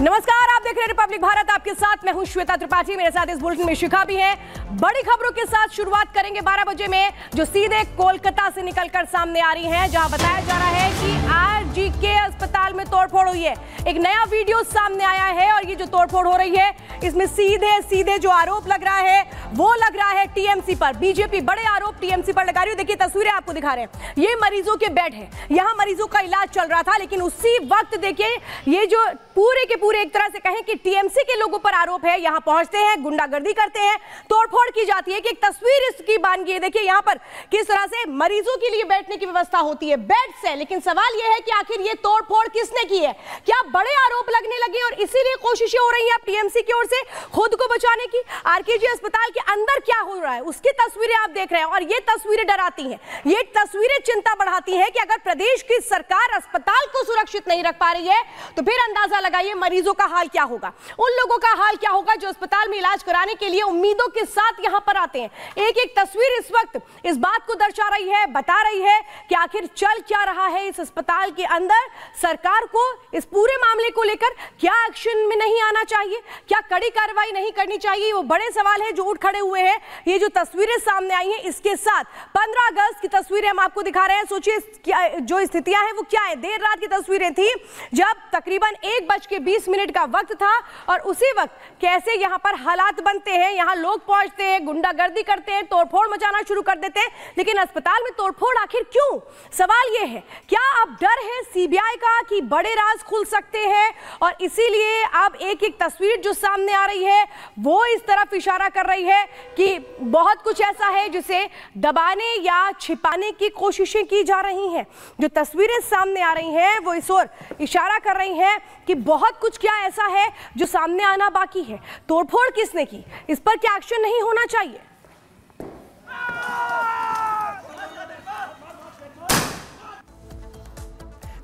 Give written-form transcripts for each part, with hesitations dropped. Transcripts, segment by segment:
नमस्कार, आप देख रहे हैं रिपब्लिक भारत। आपके साथ मैं हूं श्वेता त्रिपाठी। मेरे साथ इस बुलेटिन में शिखा भी है। बड़ी खबरों के साथ शुरुआत करेंगे 12 बजे में, जो सीधे कोलकाता से निकलकर सामने आ रही हैं, जहां बताया जा रहा है कि आरजीके अस्पताल में तोड़फोड़ हुई है। एक नया वीडियो सामने आया है और ये जो तोड़फोड़ हो रही है, इसमें सीधे सीधे जो आरोप लग रहा है वो लग रहा है टीएमसी पर। बीजेपी बड़े आरोप टीएमसी पर लगा रही है। देखिए तस्वीरें आपको दिखा रहे हैं, ये मरीजों के बेड है, यहाँ मरीजों का इलाज चल रहा था, लेकिन उसी वक्त देखिए ये जो पूरे के पूरे एक तरह से कहें कि टीएमसी के लोगों पर आरोप है, यहां पहुंचते हैं, गुंडागर्दी करते हैं, तोड़फोड़ की जाती है। कि एक तस्वीर इसकी बन गई है। देखिए यहां पर किस तरह से मरीजों के लिए बैठने की व्यवस्था होती है बेड से, लेकिन सवाल यह है कि आखिर ये तोड़फोड़ किसने की है? क्या बड़े आरोप लगने लगे और इसीलिए कोशिशें हो रही है अब टीएमसी की ओर से खुद को बचाने की? आरकेजी अस्पताल के अंदर क्या हो रहा है उसकी तस्वीरें आप देख रहे हैं, और ये तस्वीरें डराती हैं, ये तस्वीरें चिंता बढ़ाती हैं कि अगर प्रदेश की सरकार अस्पताल को सुरक्षित नहीं रख पा रही है तो फिर अंदाजा लगाइए मरीजों का हाल क्या होगा, उन लोगों का हाल क्या होगा जो अस्पताल में इलाज कराने के लिए उम्मीदों के साथ यहां पर आते हैं। एक एक तस्वीर इस वक्त इस बात को दर्शा रही है, बता रही है कि आखिर चल क्या रहा है इस अस्पताल के अंदर। सरकार को इस पूरे मामले को लेकर क्या एक्शन में नहीं आना चाहिए, क्या कड़ी कार्रवाई नहीं करनी चाहिए, वो बड़े सवाल है जो उठ खड़े हुए हैं। ये जो तस्वीरें सामने आई हैं, इसके साथ 15 अगस्त की तस्वीरें हम आपको दिखा रहे हैं। सोचिए जो स्थितियां हैं वो क्या है। देर रात की तस्वीरें थी जब तकरीबन 1:20 का वक्त था, और उसी वक्त कैसे यहां पर हालात बनते हैं, यहां लोग पहुंचते हैं, गुंडागर्दी करते हैं, तोड़फोड़ मचाना शुरू कर देते हैं। लेकिन अस्पताल में तोड़फोड़ आखिर क्यों? सवाल यह है, क्या अब डर है सीबीआई का कि बड़े राज खुल सकते हैं, और इसीलिए अब एक एक तस्वीर जो सामने आ रही है वो इस तरफ इशारा कर रही है कि बहुत कुछ ऐसा है जिसे दबाने या छिपाने की कोशिशें की जा रही हैं। जो तस्वीरें सामने आ रही हैं वो इस ओर इशारा कर रही हैं कि बहुत कुछ क्या ऐसा है जो सामने आना बाकी है। तोड़फोड़ किसने की, इस पर क्या एक्शन नहीं होना चाहिए?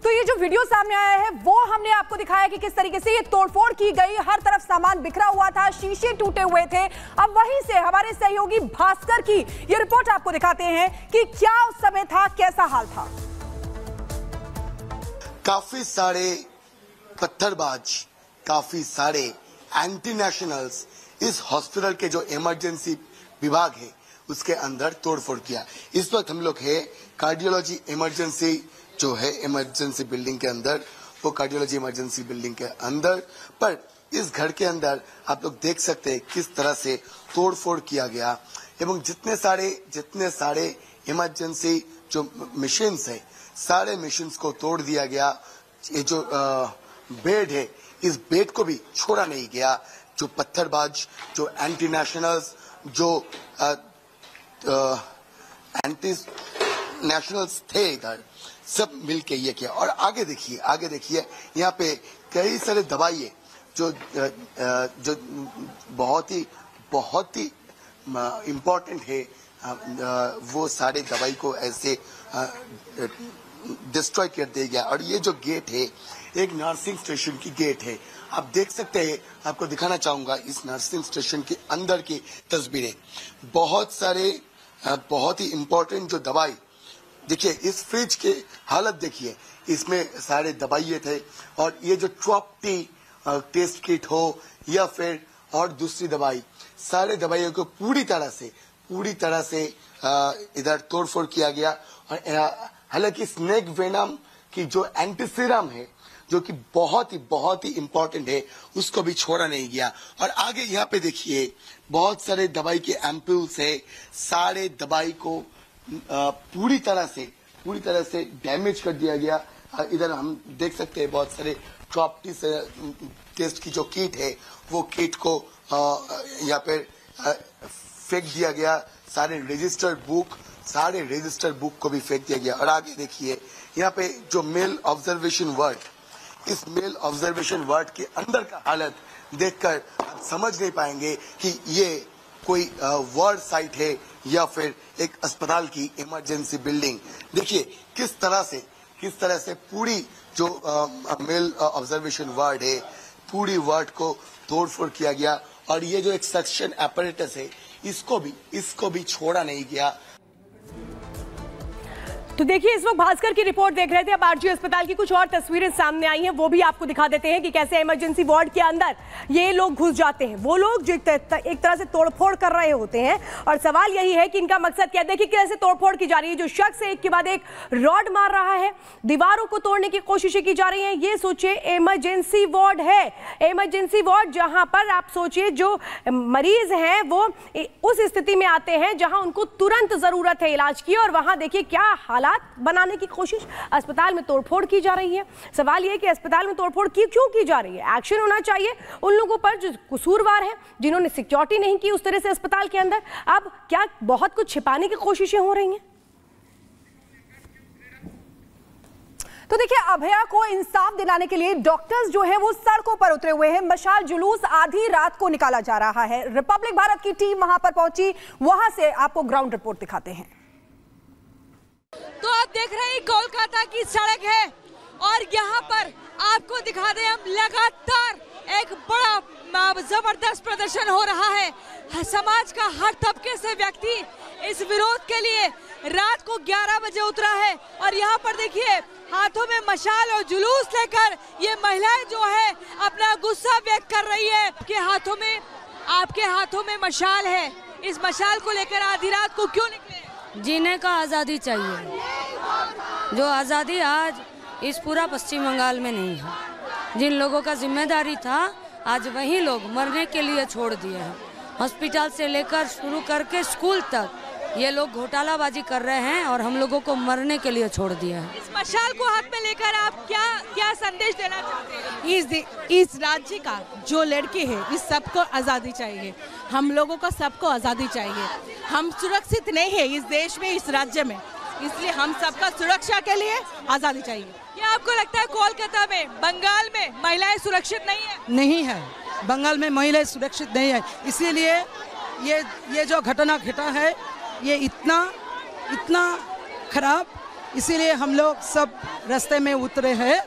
तो ये जो वीडियो सामने आया है वो हमने आपको दिखाया कि किस तरीके से ये तोड़फोड़ की गई, हर तरफ सामान बिखरा हुआ था, शीशे टूटे हुए थे। अब वहीं से हमारे सहयोगी भास्कर की ये रिपोर्ट आपको दिखाते हैं कि क्या उस समय था, कैसा हाल था। काफी सारे पत्थरबाज, काफी सारे एंटी नेशनल्स इस हॉस्पिटल के जो इमरजेंसी विभाग है उसके अंदर तोड़फोड़ किया। इस वक्त हम लोग है कार्डियोलॉजी इमरजेंसी जो है इमरजेंसी बिल्डिंग के अंदर, वो कार्डियोलॉजी इमरजेंसी बिल्डिंग के अंदर, पर इस घर के अंदर आप लोग देख सकते हैं किस तरह से तोड़फोड़ किया गया, एवं जितने सारे इमरजेंसी जो मशीन्स है सारे मशीन्स को तोड़ दिया गया। ये जो बेड है इस बेड को भी छोड़ा नहीं गया। जो पत्थरबाज, जो एंटी नेशनल्स, जो एंटी नेशनल्स थे इधर, सब मिलके ये किया। और आगे देखिए यहाँ पे कई सारे दवाई है जो बहुत ही इम्पोर्टेंट है। वो सारे दवाई को ऐसे डिस्ट्रॉय कर दिया गया। और ये जो गेट है एक नर्सिंग स्टेशन की गेट है, आप देख सकते हैं। आपको दिखाना चाहूंगा इस नर्सिंग स्टेशन के अंदर की तस्वीरें। बहुत ही इम्पोर्टेंट जो दवाई, देखिए इस फ्रिज की हालत देखिए, इसमें सारे दवाइयाँ थे। और ये जो ट्रॉप्टी टेस्ट किट हो या फिर और दूसरी दवाई, सारे दवाइयों को पूरी तरह से इधर तोड़फोड़ किया गया। और हालांकि स्नेक वेनम की जो एंटीसीरम है जो कि बहुत ही इम्पोर्टेंट है, उसको भी छोड़ा नहीं गया। और आगे यहाँ पे देखिए बहुत सारे दवाई के एम्पूल्स है, सारे दवाई को पूरी तरह से डैमेज कर दिया गया। इधर हम देख सकते हैं बहुत सारे ट्रॉप्टी से टेस्ट की जो किट है वो किट को यहाँ पे फेंक दिया गया। सारे रजिस्टर्ड बुक को भी फेंक दिया गया। और आगे देखिए यहाँ पे जो मेल ऑब्जर्वेशन वार्ड, इस मेल ऑब्जर्वेशन वार्ड के अंदर का हालत देखकर आप समझ नहीं पाएंगे कि ये कोई वार्ड साइट है या फिर एक अस्पताल की इमरजेंसी बिल्डिंग। देखिए किस तरह से पूरी जो मेल ऑब्जर्वेशन वार्ड है, पूरी वार्ड को तोड़फोड़ किया गया। और ये जो एक सक्शन एपरेटस है इसको भी छोड़ा नहीं गया। तो देखिए, इस वक्त भास्कर की रिपोर्ट देख रहे थे। अब आरजी अस्पताल की कुछ और तस्वीरें सामने आई हैं, वो भी आपको दिखा देते हैं कि कैसे इमरजेंसी वार्ड के अंदर ये लोग घुस जाते हैं। वो लोग जो एक तरह से तोड़फोड़ कर रहे होते हैं और सवाल यही है कि इनका मकसद क्या है। देखिए कैसे तोड़फोड़ की जा रही है। जो शख्स एक के बाद एक रॉड मार रहा है, दीवारों को तोड़ने की कोशिशें की जा रही हैं। ये सोचिए इमरजेंसी वार्ड है, इमरजेंसी वार्ड जहां पर आप सोचिए जो मरीज हैं वो उस स्थिति में आते हैं जहां उनको तुरंत जरूरत है इलाज की, और वहां देखिए क्या हालात बनाने की कोशिश। अस्पताल में तोड़फोड़ की जा रही है। सवाल यह कि अस्पताल में तोड़फोड़ क्यों की जा रही है। एक्शन होना चाहिए उन लोगों पर जो कसूरवार हैं, जिन्होंने सिक्योरिटी नहीं की उस तरह से अस्पताल के अंदर। अब क्या बहुत कुछ छिपाने की कोशिशें हो रही हैं। तो देखिए, अभया को इंसाफ दिलाने के लिए डॉक्टर्स जो है वो सड़कों पर उतरे हुए हैं। मशाल जुलूस आधी रात को निकाला जा रहा है। रिपब्लिक भारत की टीम वहां पर पहुंची, वहां से आपको ग्राउंड रिपोर्ट दिखाते हैं। तो आप देख रहे हैं कोलकाता की सड़क है और यहाँ पर आपको दिखा दें हम लगातार एक बड़ा जबरदस्त प्रदर्शन हो रहा है। समाज का हर तबके से व्यक्ति इस विरोध के लिए रात को 11 बजे उतरा है और यहाँ पर देखिए हाथों में मशाल और जुलूस लेकर ये महिलाएं जो है अपना गुस्सा व्यक्त कर रही है। आपके हाथों में मशाल है, इस मशाल को लेकर आधी रात को क्यों निकले? जीने का आज़ादी चाहिए, जो आज़ादी आज इस पूरा पश्चिम बंगाल में नहीं है। जिन लोगों का जिम्मेदारी था आज वही लोग मरने के लिए छोड़ दिए हैं। हॉस्पिटल से लेकर शुरू करके स्कूल तक ये लोग घोटालाबाजी कर रहे हैं और हम लोगों को मरने के लिए छोड़ दिए हैं। इस मशाल को हाथ में लेकर आप क्या संदेश देना चाहते हैं? इस राज्य का जो लड़के हैं इस सबको आज़ादी चाहिए। हम लोगों को सबको आज़ादी चाहिए। हम सुरक्षित नहीं है इस देश में, इस राज्य में, इसलिए हम सबका सुरक्षा के लिए आज़ादी चाहिए। क्या आपको लगता है कोलकाता में, बंगाल में महिलाएं सुरक्षित नहीं है? नहीं है, बंगाल में महिलाएं सुरक्षित नहीं है। इसीलिए ये जो घटना घटा है ये इतना खराब, इसीलिए हम लोग सब रास्ते में उतरे हैं।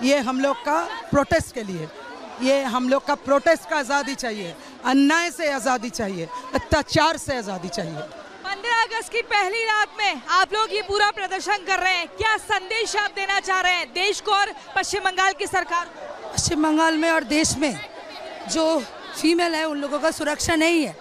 ये हम लोग का प्रोटेस्ट के लिए, ये हम लोग का प्रोटेस्ट का आज़ादी चाहिए, अन्याय से आज़ादी चाहिए, अत्याचार से आज़ादी चाहिए। 15 अगस्त की पहली रात में आप लोग ये पूरा प्रदर्शन कर रहे हैं, क्या संदेश आप देना चाह रहे हैं देश को और पश्चिम बंगाल की सरकार को? पश्चिम बंगाल में और देश में जो फीमेल है उन लोगों का सुरक्षा नहीं है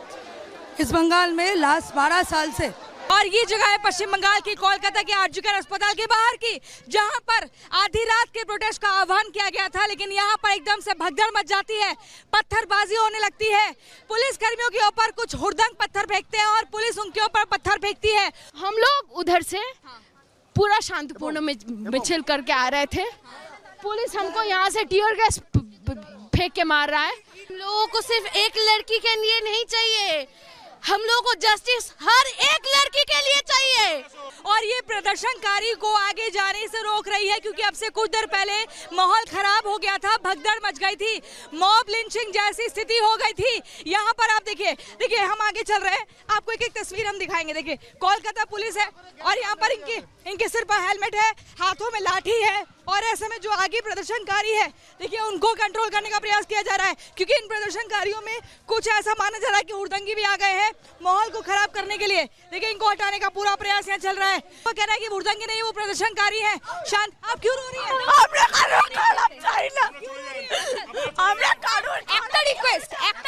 इस बंगाल में लास्ट 12 साल से। और ये जगह है पश्चिम बंगाल की कोलकाता के आरजी अस्पताल के बाहर की, जहां पर आधी रात के प्रोटेस्ट का आह्वान किया गया था, लेकिन यहां पर एकदम से भगदड़ मच जाती है, पत्थरबाजी होने लगती है। पुलिस कर्मियों के ऊपर कुछ हुड़दंग पत्थर फेंकते हैं और पुलिस उनके ऊपर पत्थर फेंकती है। हम लोग उधर से पूरा शांतिपूर्ण मिছিল करके आ रहे थे। पुलिस हमको यहाँ से टीयर गैस फेंक के मार रहा है। हम लोगों को सिर्फ एक लड़की के लिए नहीं चाहिए, हम लोगों को जस्टिस हर एक लड़की के लिए चाहिए। और ये प्रदर्शनकारी को आगे जाने से रोक रही है, क्योंकि अब से कुछ देर पहले माहौल खराब हो गया था, भगदड़ मच गई थी, मॉब लिंचिंग जैसी स्थिति हो गई थी। यहाँ पर आप देखिए हम आगे चल रहे हैं, आपको एक तस्वीर हम दिखाएंगे। देखिए कोलकाता पुलिस है और यहाँ पर इनके सिर पर हेलमेट है, हाथों में लाठी है, और ऐसे में जो आगे प्रदर्शनकारी है देखिए उनको कंट्रोल करने का प्रयास किया जा रहा है, क्योंकि इन प्रदर्शनकारियों में कुछ ऐसा माना जा रहा है कि हुड़दंगी भी आ गए हैं माहौल को खराब करने के लिए। देखिए इनको हटाने का पूरा प्रयास यहाँ चल रहा है। वो कह रहा है कि हुड़दंगी नहीं, वो प्रदर्शनकारी है। शांत, आप क्यों रो रही हैं?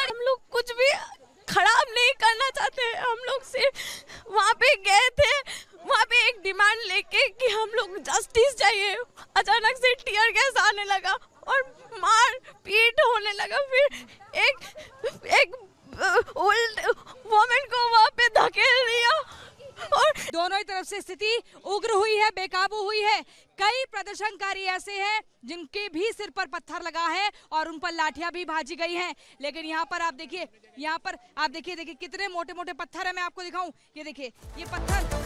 हम लोग कुछ भी खराब नहीं करना चाहते हैं, हम लोग सिर्फ वहाँ पे गए थे, वहाँ पे एक डिमांड लेके कि हम लोग जस्टिस चाहिए। अचानक से टीयर गैस आने लगा और मार पीट होने लगा, फिर एक ओल्ड वुमन को वहाँ पे धकेल दिया और दोनों ही तरफ से स्थिति उग्र हुई है, बेकाबू हुई है। कई प्रदर्शनकारी ऐसे हैं जिनके भी सिर पर पत्थर लगा है और उन पर लाठियां भी भाजी गई हैं। लेकिन यहाँ पर आप देखिए कितने मोटे मोटे पत्थर है। मैं आपको दिखाऊं, ये देखिए ये पत्थर।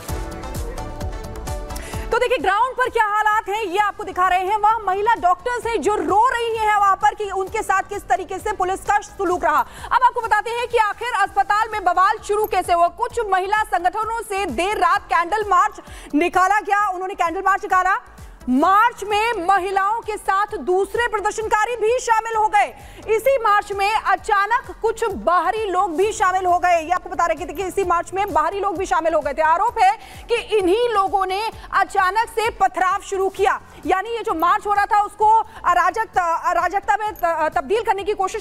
तो देखिए ग्राउंड पर क्या हालात हैं ये आपको दिखा रहे हैं। वहां महिला डॉक्टर्स हैं जो रो रही हैं वहां पर कि उनके साथ किस तरीके से पुलिस का सुलूक रहा। अब आपको बताते हैं कि आखिर अस्पताल में बवाल शुरू कैसे हुआ। कुछ महिला संगठनों से देर रात कैंडल मार्च निकाला गया, उन्होंने कैंडल मार्च निकाला। मार्च में महिलाओं के साथ दूसरे प्रदर्शनकारी भी शामिल हो गए। इसी मार्च में अचानक कुछ बाहरी लोग भी शामिल हो गए। ये आपको बता रहे थे कि इसी मार्च में बाहरी लोग भी शामिल हो गए थे। आरोप है कि इन्हीं लोगों ने अचानक से पथराव शुरू किया, यानी ये जो मार्च हो रहा था उसको अराजकता में तब्दील करने की कोशिश